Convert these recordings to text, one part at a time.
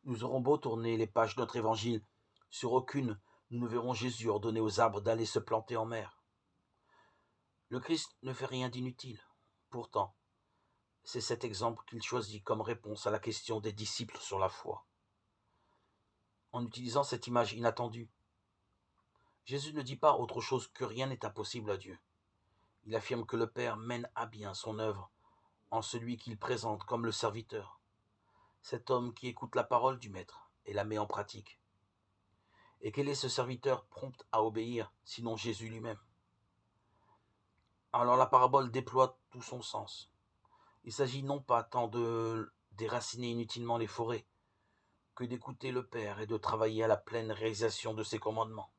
Nous aurons beau tourner les pages de notre évangile, sur aucune nous ne verrons Jésus ordonner aux arbres d'aller se planter en mer. Le Christ ne fait rien d'inutile. Pourtant, c'est cet exemple qu'il choisit comme réponse à la question des disciples sur la foi. En utilisant cette image inattendue, Jésus ne dit pas autre chose que rien n'est impossible à Dieu. Il affirme que le Père mène à bien son œuvre en celui qu'il présente comme le serviteur, cet homme qui écoute la parole du Maître et la met en pratique. Et quel est ce serviteur prompt à obéir, sinon Jésus lui-même? Alors la parabole déploie tout son sens. Il s'agit non pas tant de déraciner inutilement les forêts, que d'écouter le Père et de travailler à la pleine réalisation de ses commandements.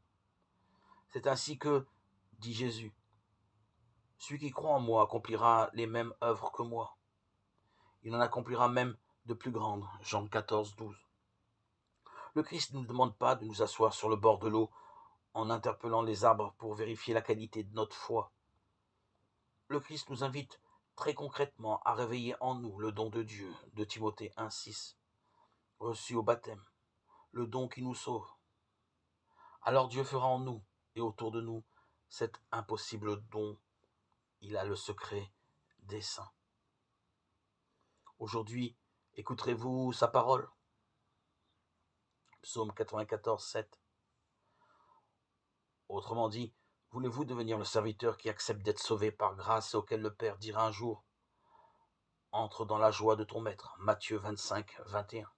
C'est ainsi que, dit Jésus, celui qui croit en moi accomplira les mêmes œuvres que moi. Il en accomplira même de plus grandes. Jean 14, 12. Le Christ ne nous demande pas de nous asseoir sur le bord de l'eau en interpellant les arbres pour vérifier la qualité de notre foi. Le Christ nous invite très concrètement à réveiller en nous le don de Dieu, de Timothée 1, 6, reçu au baptême, le don qui nous sauve. Alors Dieu fera en nous et autour de nous cet impossible don. Il a le secret des saints. Aujourd'hui, écouterez-vous sa parole? Psaume 94, 7. Autrement dit, voulez-vous devenir le serviteur qui accepte d'être sauvé par grâce et auquel le Père dira un jour: entre dans la joie de ton maître. Matthieu 25, 21.